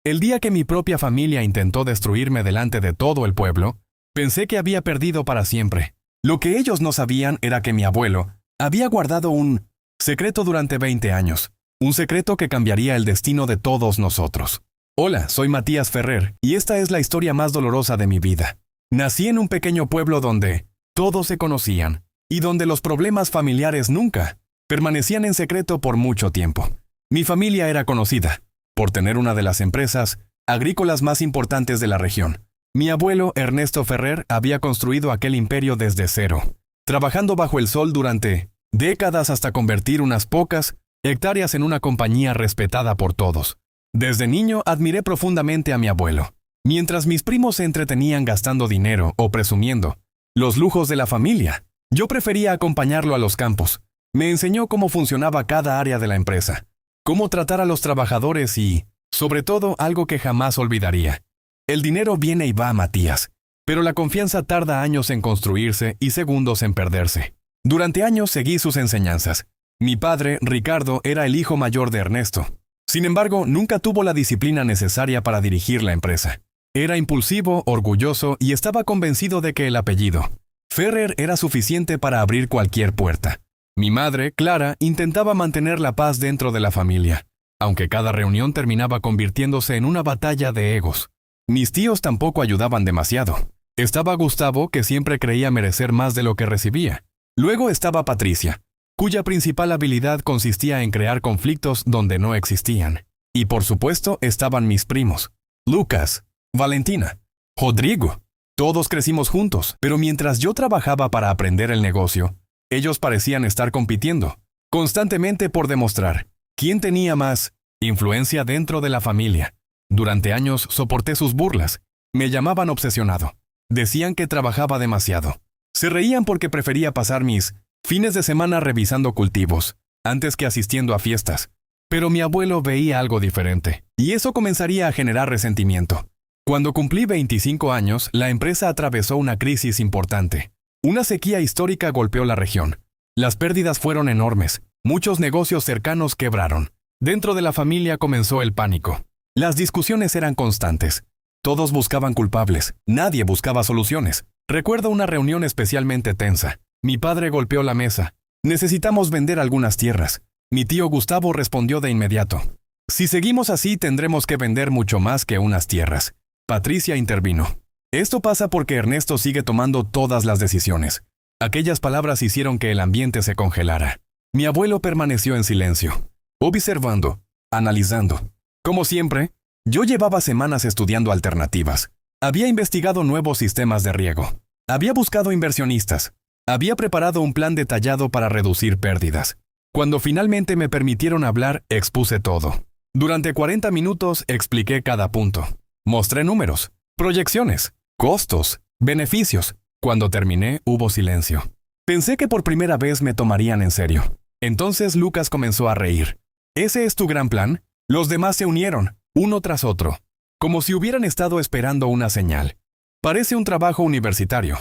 El día que mi propia familia intentó destruirme delante de todo el pueblo, pensé que había perdido para siempre. Lo que ellos no sabían era que mi abuelo había guardado un secreto durante 20 años. Un secreto que cambiaría el destino de todos nosotros. Hola, soy Matías Ferrer, y esta es la historia más dolorosa de mi vida. Nací en un pequeño pueblo donde todos se conocían, y donde los problemas familiares nunca permanecían en secreto por mucho tiempo. Mi familia era conocida por tener una de las empresas agrícolas más importantes de la región. Mi abuelo, Ernesto Ferrer, había construido aquel imperio desde cero, trabajando bajo el sol durante décadas hasta convertir unas pocas hectáreas en una compañía respetada por todos. Desde niño admiré profundamente a mi abuelo. Mientras mis primos se entretenían gastando dinero o presumiendo los lujos de la familia, yo prefería acompañarlo a los campos. Me enseñó cómo funcionaba cada área de la empresa, cómo tratar a los trabajadores y, sobre todo, algo que jamás olvidaría. El dinero viene y va, Matías, pero la confianza tarda años en construirse y segundos en perderse. Durante años seguí sus enseñanzas. Mi padre, Ricardo, era el hijo mayor de Ernesto. Sin embargo, nunca tuvo la disciplina necesaria para dirigir la empresa. Era impulsivo, orgulloso y estaba convencido de que el apellido Ferrer era suficiente para abrir cualquier puerta. Mi madre, Clara, intentaba mantener la paz dentro de la familia, aunque cada reunión terminaba convirtiéndose en una batalla de egos. Mis tíos tampoco ayudaban demasiado. Estaba Gustavo, que siempre creía merecer más de lo que recibía. Luego estaba Patricia, cuya principal habilidad consistía en crear conflictos donde no existían. Y por supuesto estaban mis primos, Lucas, Valentina, Rodrigo. Todos crecimos juntos, pero mientras yo trabajaba para aprender el negocio, ellos parecían estar compitiendo constantemente por demostrar quién tenía más influencia dentro de la familia. Durante años soporté sus burlas. Me llamaban obsesionado. Decían que trabajaba demasiado. Se reían porque prefería pasar mis fines de semana revisando cultivos, antes que asistiendo a fiestas. Pero mi abuelo veía algo diferente, y eso comenzaría a generar resentimiento. Cuando cumplí 25 años, la empresa atravesó una crisis importante. Una sequía histórica golpeó la región. Las pérdidas fueron enormes. Muchos negocios cercanos quebraron. Dentro de la familia comenzó el pánico. Las discusiones eran constantes. Todos buscaban culpables. Nadie buscaba soluciones. Recuerdo una reunión especialmente tensa. Mi padre golpeó la mesa. Necesitamos vender algunas tierras. Mi tío Gustavo respondió de inmediato. Si seguimos así, tendremos que vender mucho más que unas tierras. Patricia intervino. Esto pasa porque Ernesto sigue tomando todas las decisiones. Aquellas palabras hicieron que el ambiente se congelara. Mi abuelo permaneció en silencio, observando, analizando. Como siempre, yo llevaba semanas estudiando alternativas. Había investigado nuevos sistemas de riego. Había buscado inversionistas. Había preparado un plan detallado para reducir pérdidas. Cuando finalmente me permitieron hablar, expuse todo. Durante 40 minutos expliqué cada punto. Mostré números, proyecciones, costos, beneficios. Cuando terminé, hubo silencio. Pensé que por primera vez me tomarían en serio. Entonces Lucas comenzó a reír. ¿Ese es tu gran plan? Los demás se unieron, uno tras otro, como si hubieran estado esperando una señal. Parece un trabajo universitario.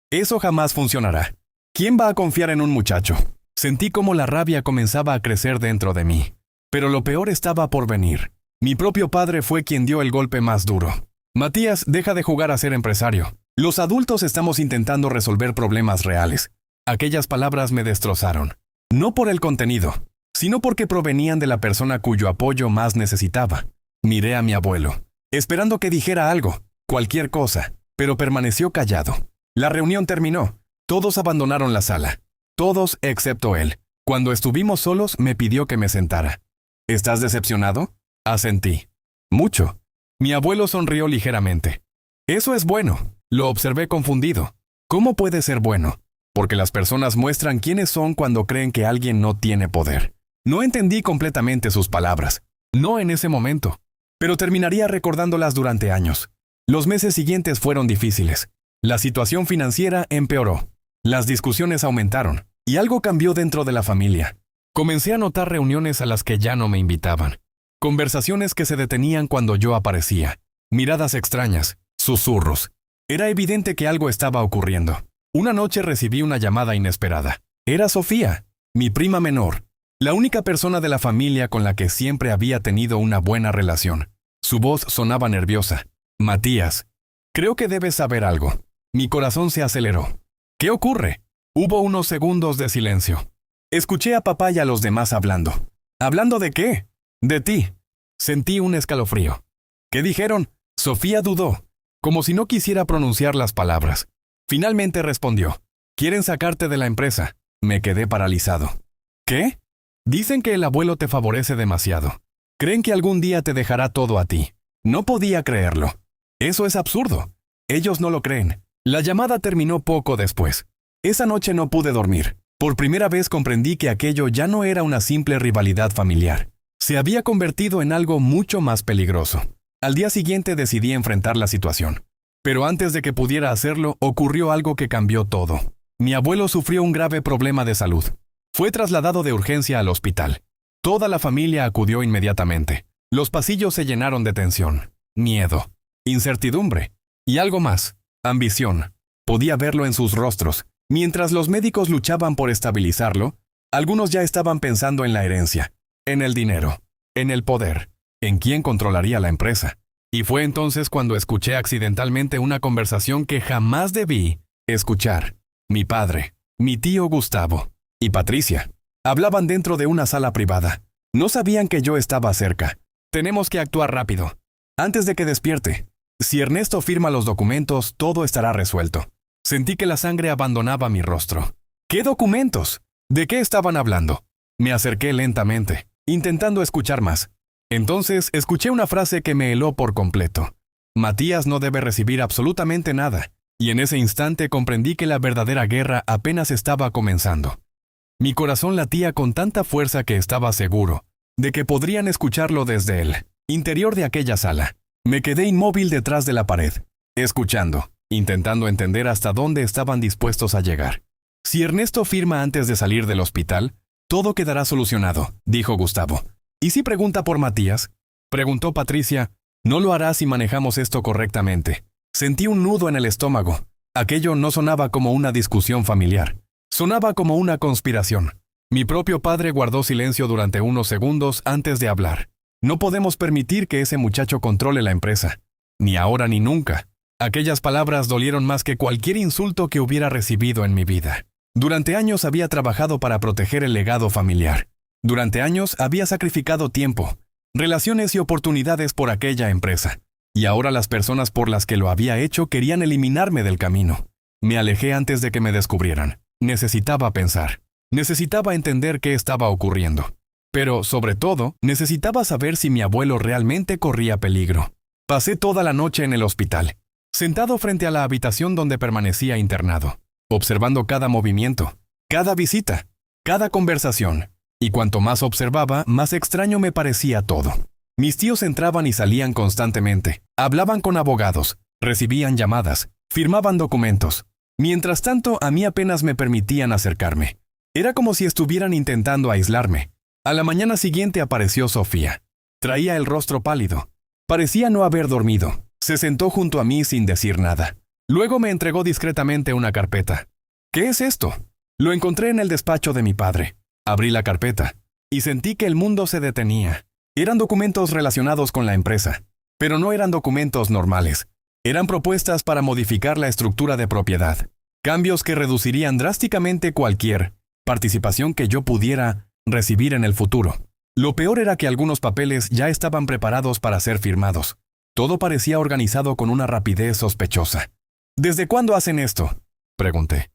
Eso jamás funcionará. ¿Quién va a confiar en un muchacho? Sentí como la rabia comenzaba a crecer dentro de mí. Pero lo peor estaba por venir. Mi propio padre fue quien dio el golpe más duro. Matías, deja de jugar a ser empresario. Los adultos estamos intentando resolver problemas reales. Aquellas palabras me destrozaron. No por el contenido, sino porque provenían de la persona cuyo apoyo más necesitaba. Miré a mi abuelo, esperando que dijera algo, cualquier cosa, pero permaneció callado. La reunión terminó. Todos abandonaron la sala. Todos excepto él. Cuando estuvimos solos, me pidió que me sentara. ¿Estás decepcionado? Asentí. Mucho. Mi abuelo sonrió ligeramente. Eso es bueno. Lo observé confundido. ¿Cómo puede ser bueno? Porque las personas muestran quiénes son cuando creen que alguien no tiene poder. No entendí completamente sus palabras. No en ese momento. Pero terminaría recordándolas durante años. Los meses siguientes fueron difíciles. La situación financiera empeoró. Las discusiones aumentaron. Y algo cambió dentro de la familia. Comencé a notar reuniones a las que ya no me invitaban. Conversaciones que se detenían cuando yo aparecía. Miradas extrañas. Susurros. Era evidente que algo estaba ocurriendo. Una noche recibí una llamada inesperada. Era Sofía, mi prima menor, la única persona de la familia con la que siempre había tenido una buena relación. Su voz sonaba nerviosa. Matías, creo que debes saber algo. Mi corazón se aceleró. ¿Qué ocurre? Hubo unos segundos de silencio. Escuché a papá y a los demás hablando. ¿Hablando de qué? De ti. Sentí un escalofrío. ¿Qué dijeron? Sofía dudó, como si no quisiera pronunciar las palabras. Finalmente respondió. Quieren sacarte de la empresa. Me quedé paralizado. ¿Qué? Dicen que el abuelo te favorece demasiado. Creen que algún día te dejará todo a ti. No podía creerlo. Eso es absurdo. Ellos no lo creen. La llamada terminó poco después. Esa noche no pude dormir. Por primera vez comprendí que aquello ya no era una simple rivalidad familiar. Se había convertido en algo mucho más peligroso. Al día siguiente decidí enfrentar la situación. Pero antes de que pudiera hacerlo, ocurrió algo que cambió todo. Mi abuelo sufrió un grave problema de salud. Fue trasladado de urgencia al hospital. Toda la familia acudió inmediatamente. Los pasillos se llenaron de tensión, miedo, incertidumbre y algo más, ambición. Podía verlo en sus rostros. Mientras los médicos luchaban por estabilizarlo, algunos ya estaban pensando en la herencia, en el dinero, en el poder, en quién controlaría la empresa. Y fue entonces cuando escuché accidentalmente una conversación que jamás debí escuchar. Mi padre, mi tío Gustavo y Patricia hablaban dentro de una sala privada. No sabían que yo estaba cerca. Tenemos que actuar rápido, antes de que despierte. Si Ernesto firma los documentos, todo estará resuelto. Sentí que la sangre abandonaba mi rostro. ¿Qué documentos? ¿De qué estaban hablando? Me acerqué lentamente, intentando escuchar más. Entonces escuché una frase que me heló por completo. Matías no debe recibir absolutamente nada, y en ese instante comprendí que la verdadera guerra apenas estaba comenzando. Mi corazón latía con tanta fuerza que estaba seguro de que podrían escucharlo desde el interior de aquella sala. Me quedé inmóvil detrás de la pared, escuchando, intentando entender hasta dónde estaban dispuestos a llegar. Si Ernesto firma antes de salir del hospital, todo quedará solucionado, dijo Gustavo. ¿Y si pregunta por Matías? Preguntó Patricia. No lo hará si manejamos esto correctamente. Sentí un nudo en el estómago. Aquello no sonaba como una discusión familiar. Sonaba como una conspiración. Mi propio padre guardó silencio durante unos segundos antes de hablar. No podemos permitir que ese muchacho controle la empresa. Ni ahora ni nunca. Aquellas palabras dolieron más que cualquier insulto que hubiera recibido en mi vida. Durante años había trabajado para proteger el legado familiar. Durante años había sacrificado tiempo, relaciones y oportunidades por aquella empresa. Y ahora las personas por las que lo había hecho querían eliminarme del camino. Me alejé antes de que me descubrieran. Necesitaba pensar. Necesitaba entender qué estaba ocurriendo. Pero, sobre todo, necesitaba saber si mi abuelo realmente corría peligro. Pasé toda la noche en el hospital, sentado frente a la habitación donde permanecía internado, observando cada movimiento, cada visita, cada conversación. Y cuanto más observaba, más extraño me parecía todo. Mis tíos entraban y salían constantemente, hablaban con abogados, recibían llamadas, firmaban documentos. Mientras tanto, a mí apenas me permitían acercarme. Era como si estuvieran intentando aislarme. A la mañana siguiente apareció Sofía. Traía el rostro pálido. Parecía no haber dormido. Se sentó junto a mí sin decir nada. Luego me entregó discretamente una carpeta. ¿Qué es esto? Lo encontré en el despacho de mi padre. Abrí la carpeta y sentí que el mundo se detenía. Eran documentos relacionados con la empresa, pero no eran documentos normales. Eran propuestas para modificar la estructura de propiedad. Cambios que reducirían drásticamente cualquier participación que yo pudiera recibir en el futuro. Lo peor era que algunos papeles ya estaban preparados para ser firmados. Todo parecía organizado con una rapidez sospechosa. ¿Desde cuándo hacen esto?, pregunté.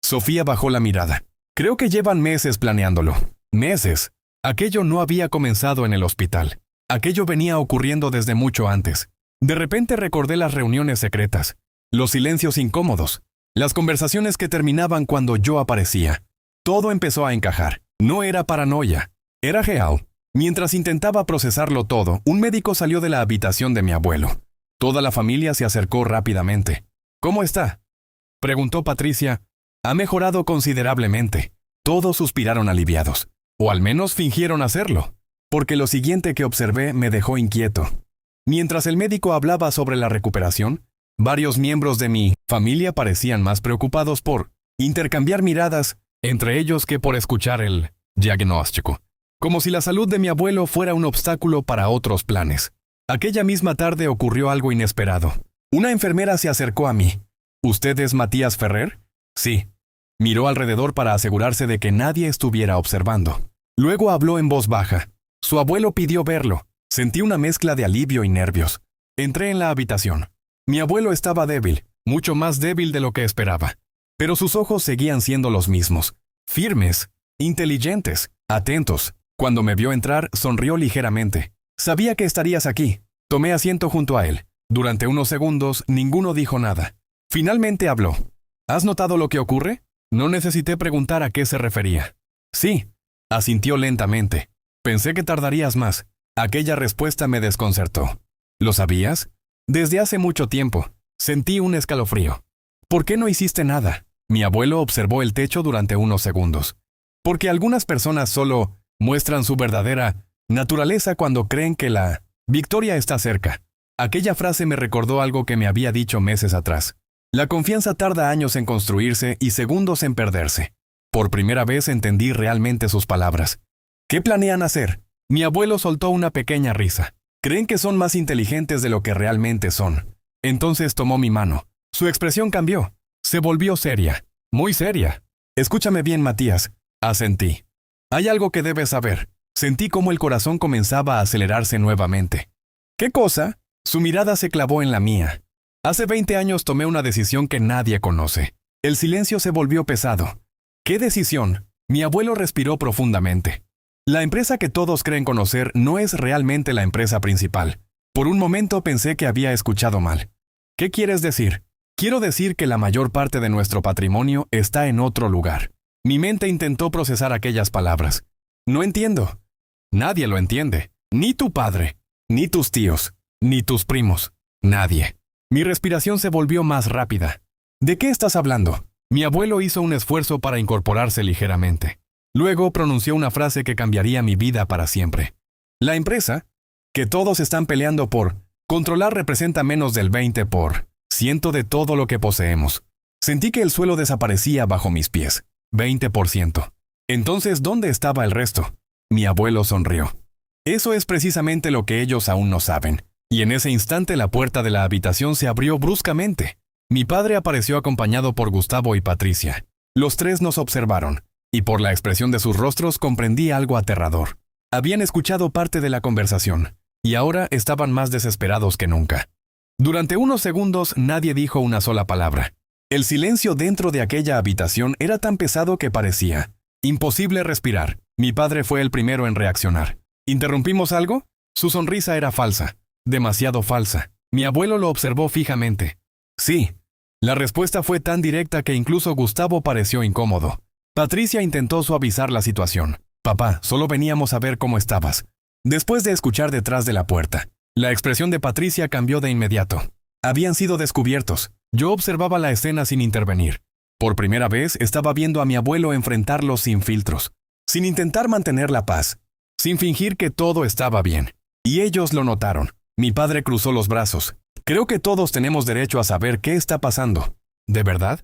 Sofía bajó la mirada. Creo que llevan meses planeándolo. Meses. Aquello no había comenzado en el hospital. Aquello venía ocurriendo desde mucho antes. De repente recordé las reuniones secretas, los silencios incómodos, las conversaciones que terminaban cuando yo aparecía. Todo empezó a encajar. No era paranoia. Era real. Mientras intentaba procesarlo todo, un médico salió de la habitación de mi abuelo. Toda la familia se acercó rápidamente. ¿Cómo está?, preguntó Patricia. Ha mejorado considerablemente. Todos suspiraron aliviados. O al menos fingieron hacerlo, porque lo siguiente que observé me dejó inquieto. Mientras el médico hablaba sobre la recuperación, varios miembros de mi familia parecían más preocupados por intercambiar miradas entre ellos que por escuchar el diagnóstico, como si la salud de mi abuelo fuera un obstáculo para otros planes. Aquella misma tarde ocurrió algo inesperado. Una enfermera se acercó a mí. ¿Usted es Matías Ferrer? Sí. Miró alrededor para asegurarse de que nadie estuviera observando. Luego habló en voz baja. Su abuelo pidió verlo. Sentí una mezcla de alivio y nervios. Entré en la habitación. Mi abuelo estaba débil, mucho más débil de lo que esperaba. Pero sus ojos seguían siendo los mismos. Firmes, inteligentes, atentos. Cuando me vio entrar, sonrió ligeramente. Sabía que estarías aquí. Tomé asiento junto a él. Durante unos segundos, ninguno dijo nada. Finalmente habló. ¿Has notado lo que ocurre? No necesité preguntar a qué se refería. Sí, asintió lentamente. Pensé que tardarías más. Aquella respuesta me desconcertó. ¿Lo sabías? Desde hace mucho tiempo. Sentí un escalofrío. ¿Por qué no hiciste nada? Mi abuelo observó el techo durante unos segundos. Porque algunas personas solo muestran su verdadera naturaleza cuando creen que la victoria está cerca. Aquella frase me recordó algo que me había dicho meses atrás. La confianza tarda años en construirse y segundos en perderse. Por primera vez entendí realmente sus palabras. ¿Qué planean hacer? Mi abuelo soltó una pequeña risa. Creen que son más inteligentes de lo que realmente son. Entonces tomó mi mano. Su expresión cambió. Se volvió seria. Muy seria. Escúchame bien, Matías. Asentí. Hay algo que debes saber. Sentí como el corazón comenzaba a acelerarse nuevamente. ¿Qué cosa? Su mirada se clavó en la mía. Hace 20 años tomé una decisión que nadie conoce. El silencio se volvió pesado. ¿Qué decisión? Mi abuelo respiró profundamente. La empresa que todos creen conocer no es realmente la empresa principal. Por un momento pensé que había escuchado mal. ¿Qué quieres decir? Quiero decir que la mayor parte de nuestro patrimonio está en otro lugar. Mi mente intentó procesar aquellas palabras. No entiendo. Nadie lo entiende. Ni tu padre, ni tus tíos, ni tus primos. Nadie. Mi respiración se volvió más rápida. ¿De qué estás hablando? Mi abuelo hizo un esfuerzo para incorporarse ligeramente. Luego pronunció una frase que cambiaría mi vida para siempre. La empresa, que todos están peleando por controlar, representa menos del 20% de todo lo que poseemos. Sentí que el suelo desaparecía bajo mis pies. 20%. Entonces, ¿dónde estaba el resto? Mi abuelo sonrió. Eso es precisamente lo que ellos aún no saben. Y en ese instante la puerta de la habitación se abrió bruscamente. Mi padre apareció acompañado por Gustavo y Patricia. Los tres nos observaron, y por la expresión de sus rostros comprendí algo aterrador. Habían escuchado parte de la conversación, y ahora estaban más desesperados que nunca. Durante unos segundos nadie dijo una sola palabra. El silencio dentro de aquella habitación era tan pesado que parecía imposible respirar. Mi padre fue el primero en reaccionar. ¿Interrumpimos algo? Su sonrisa era falsa, demasiado falsa. Mi abuelo lo observó fijamente. Sí. La respuesta fue tan directa que incluso Gustavo pareció incómodo. Patricia intentó suavizar la situación. Papá, solo veníamos a ver cómo estabas. Después de escuchar detrás de la puerta, la expresión de Patricia cambió de inmediato. Habían sido descubiertos. Yo observaba la escena sin intervenir. Por primera vez estaba viendo a mi abuelo enfrentarlos sin filtros, sin intentar mantener la paz, sin fingir que todo estaba bien. Y ellos lo notaron. Mi padre cruzó los brazos. Creo que todos tenemos derecho a saber qué está pasando. ¿De verdad?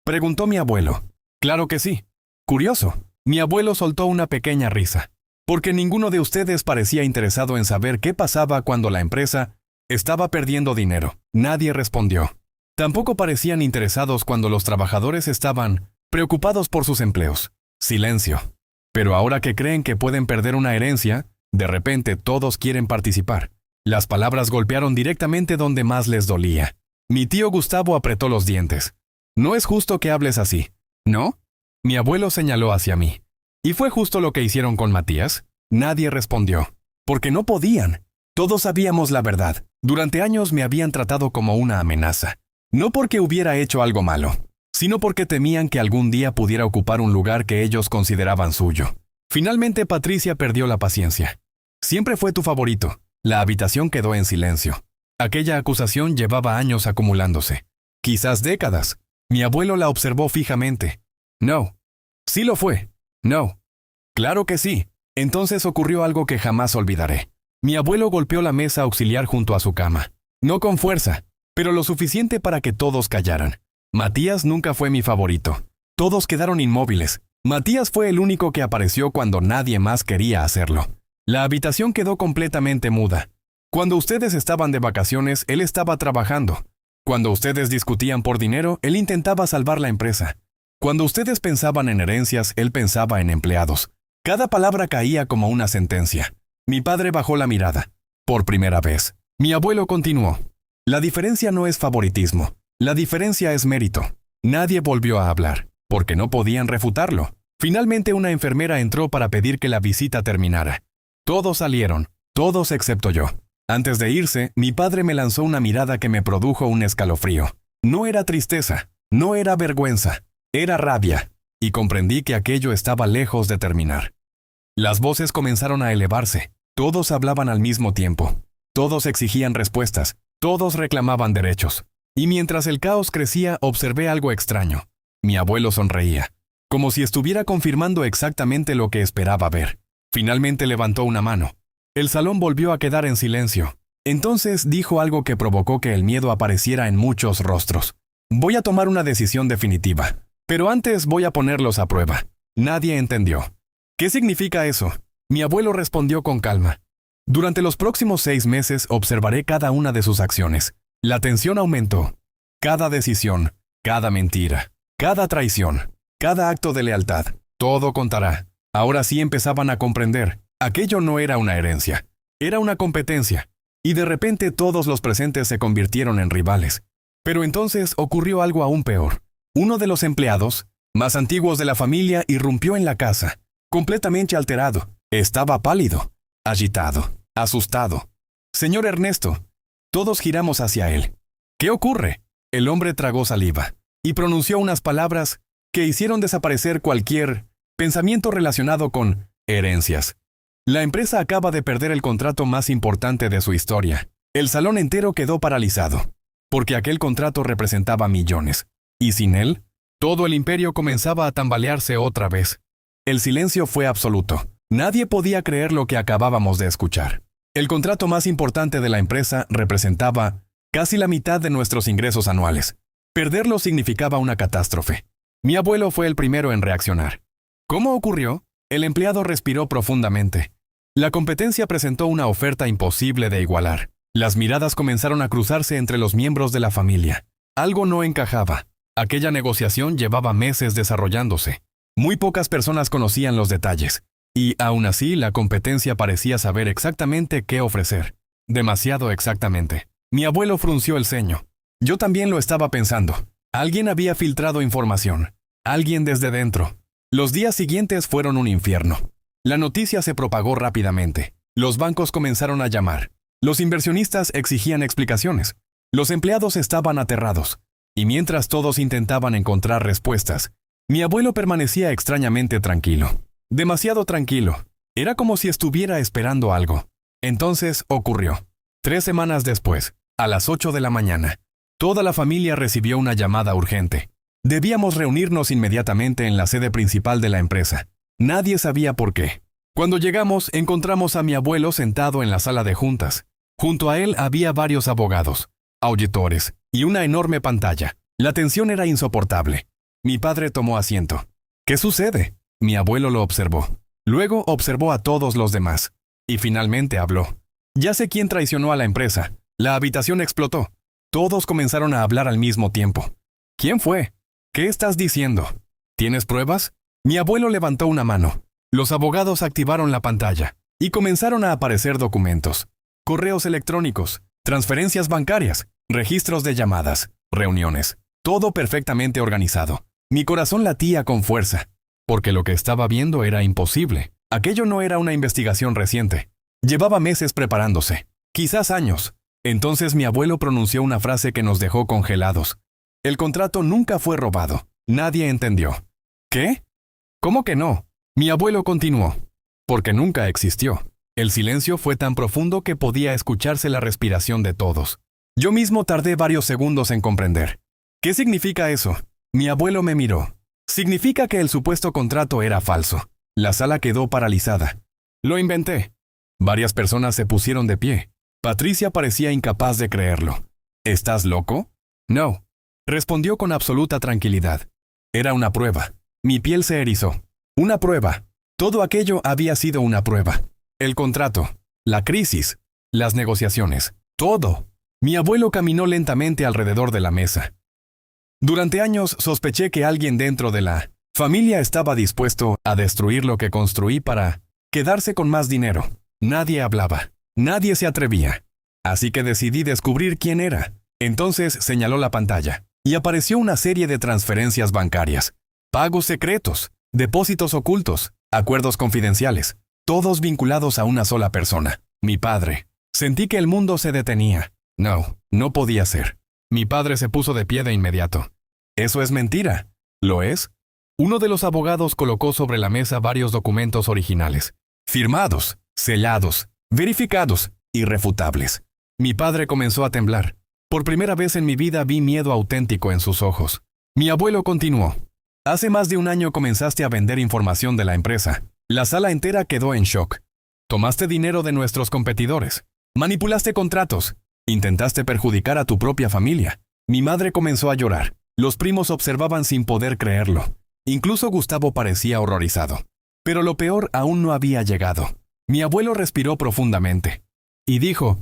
Preguntó mi abuelo. Claro que sí. Curioso. Mi abuelo soltó una pequeña risa. Porque ninguno de ustedes parecía interesado en saber qué pasaba cuando la empresa estaba perdiendo dinero. Nadie respondió. Tampoco parecían interesados cuando los trabajadores estaban preocupados por sus empleos. Silencio. Pero ahora que creen que pueden perder una herencia, de repente todos quieren participar. Las palabras golpearon directamente donde más les dolía. Mi tío Gustavo apretó los dientes. No es justo que hables así, ¿no? Mi abuelo señaló hacia mí. ¿Y fue justo lo que hicieron con Matías? Nadie respondió. Porque no podían. Todos sabíamos la verdad. Durante años me habían tratado como una amenaza. No porque hubiera hecho algo malo, sino porque temían que algún día pudiera ocupar un lugar que ellos consideraban suyo. Finalmente Patricia perdió la paciencia. Siempre fue tu favorito. La habitación quedó en silencio. Aquella acusación llevaba años acumulándose. Quizás décadas. Mi abuelo la observó fijamente. No. Sí lo fue. No. Claro que sí. Entonces ocurrió algo que jamás olvidaré. Mi abuelo golpeó la mesa auxiliar junto a su cama. No con fuerza, pero lo suficiente para que todos callaran. Matías nunca fue mi favorito. Todos quedaron inmóviles. Matías fue el único que apareció cuando nadie más quería hacerlo. La habitación quedó completamente muda. Cuando ustedes estaban de vacaciones, él estaba trabajando. Cuando ustedes discutían por dinero, él intentaba salvar la empresa. Cuando ustedes pensaban en herencias, él pensaba en empleados. Cada palabra caía como una sentencia. Mi padre bajó la mirada. Por primera vez. Mi abuelo continuó. La diferencia no es favoritismo. La diferencia es mérito. Nadie volvió a hablar, porque no podían refutarlo. Finalmente una enfermera entró para pedir que la visita terminara. Todos salieron, todos excepto yo. Antes de irse, mi padre me lanzó una mirada que me produjo un escalofrío. No era tristeza, no era vergüenza, era rabia, y comprendí que aquello estaba lejos de terminar. Las voces comenzaron a elevarse, todos hablaban al mismo tiempo, todos exigían respuestas, todos reclamaban derechos. Y mientras el caos crecía, observé algo extraño. Mi abuelo sonreía, como si estuviera confirmando exactamente lo que esperaba ver. Finalmente levantó una mano. El salón volvió a quedar en silencio. Entonces dijo algo que provocó que el miedo apareciera en muchos rostros. Voy a tomar una decisión definitiva, pero antes voy a ponerlos a prueba. Nadie entendió. ¿Qué significa eso? Mi abuelo respondió con calma. Durante los próximos 6 meses observaré cada una de sus acciones. La tensión aumentó. Cada decisión, cada mentira, cada traición, cada acto de lealtad, todo contará. Ahora sí empezaban a comprender. Aquello no era una herencia, era una competencia. Y de repente todos los presentes se convirtieron en rivales. Pero entonces ocurrió algo aún peor. Uno de los empleados, más antiguos de la familia, irrumpió en la casa, completamente alterado. Estaba pálido, agitado, asustado. Señor Ernesto. Todos giramos hacia él. ¿Qué ocurre? El hombre tragó saliva y pronunció unas palabras que hicieron desaparecer cualquier pensamiento relacionado con herencias. La empresa acaba de perder el contrato más importante de su historia. El salón entero quedó paralizado, porque aquel contrato representaba millones. Y sin él, todo el imperio comenzaba a tambalearse otra vez. El silencio fue absoluto. Nadie podía creer lo que acabábamos de escuchar. El contrato más importante de la empresa representaba casi la mitad de nuestros ingresos anuales. Perderlo significaba una catástrofe. Mi abuelo fue el primero en reaccionar. ¿Cómo ocurrió? El empleado respiró profundamente. La competencia presentó una oferta imposible de igualar. Las miradas comenzaron a cruzarse entre los miembros de la familia. Algo no encajaba. Aquella negociación llevaba meses desarrollándose. Muy pocas personas conocían los detalles. Y aún así, la competencia parecía saber exactamente qué ofrecer. Demasiado exactamente. Mi abuelo frunció el ceño. Yo también lo estaba pensando. Alguien había filtrado información. Alguien desde dentro. Los días siguientes fueron un infierno. La noticia se propagó rápidamente. Los bancos comenzaron a llamar. Los inversionistas exigían explicaciones. Los empleados estaban aterrados. Y mientras todos intentaban encontrar respuestas, mi abuelo permanecía extrañamente tranquilo. Demasiado tranquilo. Era como si estuviera esperando algo. Entonces ocurrió. 3 semanas después, a las 8 de la mañana, toda la familia recibió una llamada urgente. Debíamos reunirnos inmediatamente en la sede principal de la empresa. Nadie sabía por qué. Cuando llegamos, encontramos a mi abuelo sentado en la sala de juntas. Junto a él había varios abogados, auditores y una enorme pantalla. La tensión era insoportable. Mi padre tomó asiento. ¿Qué sucede? Mi abuelo lo observó. Luego observó a todos los demás. Y finalmente habló. Ya sé quién traicionó a la empresa. La habitación explotó. Todos comenzaron a hablar al mismo tiempo. ¿Quién fue? ¿Qué estás diciendo? ¿Tienes pruebas? Mi abuelo levantó una mano. Los abogados activaron la pantalla y comenzaron a aparecer documentos, correos electrónicos, transferencias bancarias, registros de llamadas, reuniones. Todo perfectamente organizado. Mi corazón latía con fuerza, porque lo que estaba viendo era imposible. Aquello no era una investigación reciente. Llevaba meses preparándose, quizás años. Entonces mi abuelo pronunció una frase que nos dejó congelados. El contrato nunca fue robado. Nadie entendió. ¿Qué? ¿Cómo que no? Mi abuelo continuó. Porque nunca existió. El silencio fue tan profundo que podía escucharse la respiración de todos. Yo mismo tardé varios segundos en comprender. ¿Qué significa eso? Mi abuelo me miró. Significa que el supuesto contrato era falso. La sala quedó paralizada. Lo inventé. Varias personas se pusieron de pie. Patricia parecía incapaz de creerlo. ¿Estás loco? No. Respondió con absoluta tranquilidad. Era una prueba. Mi piel se erizó. Una prueba. Todo aquello había sido una prueba. El contrato. La crisis. las negociaciones, todo. Mi abuelo caminó lentamente alrededor de la mesa. Durante años sospeché que alguien dentro de la familia estaba dispuesto a destruir lo que construí para quedarse con más dinero. Nadie hablaba, nadie se atrevía. Así que decidí descubrir quién era. Entonces señaló la pantalla y apareció una serie de transferencias bancarias, pagos secretos, depósitos ocultos, acuerdos confidenciales, todos vinculados a una sola persona, mi padre. Sentí que el mundo se detenía. No podía ser. Mi padre se puso de pie de inmediato. «Eso es mentira». «¿Lo es?». Uno de los abogados colocó sobre la mesa varios documentos originales, firmados, sellados, verificados, irrefutables. Mi padre comenzó a temblar. Por primera vez en mi vida vi miedo auténtico en sus ojos. Mi abuelo continuó. «Hace más de un año comenzaste a vender información de la empresa. La sala entera quedó en shock. Tomaste dinero de nuestros competidores. Manipulaste contratos. Intentaste perjudicar a tu propia familia». Mi madre comenzó a llorar. Los primos observaban sin poder creerlo. Incluso Gustavo parecía horrorizado. Pero lo peor aún no había llegado. Mi abuelo respiró profundamente y dijo: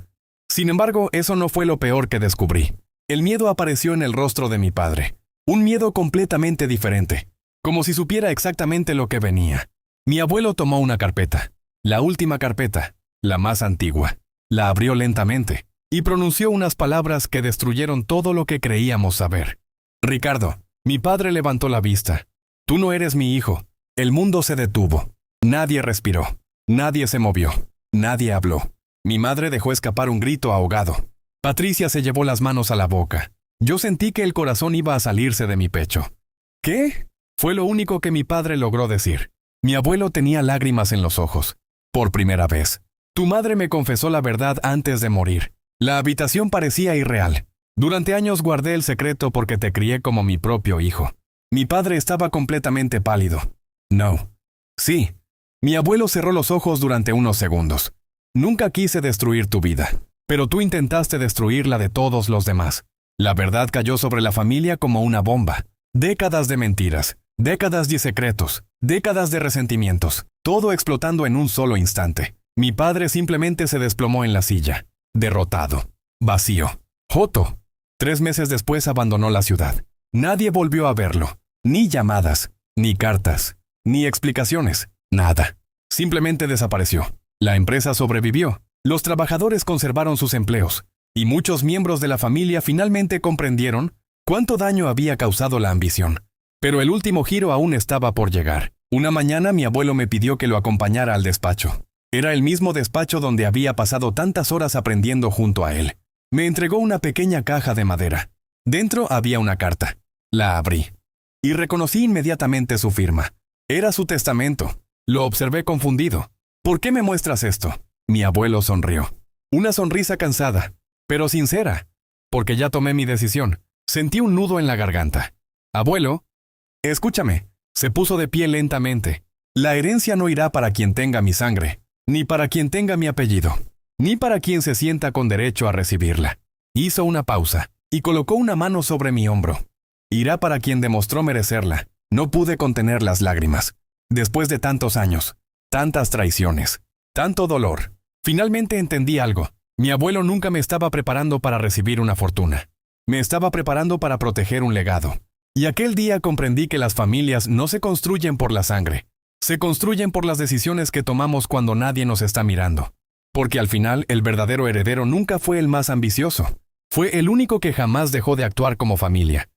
«Sin embargo, eso no fue lo peor que descubrí». El miedo apareció en el rostro de mi padre. Un miedo completamente diferente, como si supiera exactamente lo que venía. Mi abuelo tomó una carpeta, la última carpeta, la más antigua. La abrió lentamente y pronunció unas palabras que destruyeron todo lo que creíamos saber. «Ricardo». Mi padre levantó la vista. «Tú no eres mi hijo». El mundo se detuvo. Nadie respiró. Nadie se movió. Nadie habló. Mi madre dejó escapar un grito ahogado. Patricia se llevó las manos a la boca. Yo sentí que el corazón iba a salirse de mi pecho. «¿Qué?». Fue lo único que mi padre logró decir. Mi abuelo tenía lágrimas en los ojos. «Por primera vez. Tu madre me confesó la verdad antes de morir». La habitación parecía irreal. Durante años guardé el secreto porque te crié como mi propio hijo. Mi padre estaba completamente pálido. «No». «Sí». Mi abuelo cerró los ojos durante unos segundos. «Nunca quise destruir tu vida, pero tú intentaste destruir la de todos los demás». La verdad cayó sobre la familia como una bomba. Décadas de mentiras, décadas de secretos, décadas de resentimientos, todo explotando en un solo instante. Mi padre simplemente se desplomó en la silla, derrotado, vacío. Joto. 3 meses después abandonó la ciudad. Nadie volvió a verlo. Ni llamadas, ni cartas, ni explicaciones, nada. Simplemente desapareció. La empresa sobrevivió. Los trabajadores conservaron sus empleos. Y muchos miembros de la familia finalmente comprendieron cuánto daño había causado la ambición. Pero el último giro aún estaba por llegar. Una mañana mi abuelo me pidió que lo acompañara al despacho. Era el mismo despacho donde había pasado tantas horas aprendiendo junto a él. Me entregó una pequeña caja de madera. Dentro había una carta. La abrí. Y reconocí inmediatamente su firma. Era su testamento. Lo observé confundido. «¿Por qué me muestras esto?». Mi abuelo sonrió. Una sonrisa cansada, pero sincera. «Porque ya tomé mi decisión». Sentí un nudo en la garganta. «Abuelo, escúchame». Se puso de pie lentamente. «La herencia no irá para quien tenga mi sangre, ni para quien tenga mi apellido, ni para quien se sienta con derecho a recibirla». Hizo una pausa y colocó una mano sobre mi hombro. «Irá para quien demostró merecerla». No pude contener las lágrimas. Después de tantos años, tantas traiciones, tanto dolor, finalmente entendí algo. Mi abuelo nunca me estaba preparando para recibir una fortuna. Me estaba preparando para proteger un legado. Y aquel día comprendí que las familias no se construyen por la sangre. Se construyen por las decisiones que tomamos cuando nadie nos está mirando. Porque al final el verdadero heredero nunca fue el más ambicioso. Fue el único que jamás dejó de actuar como familia.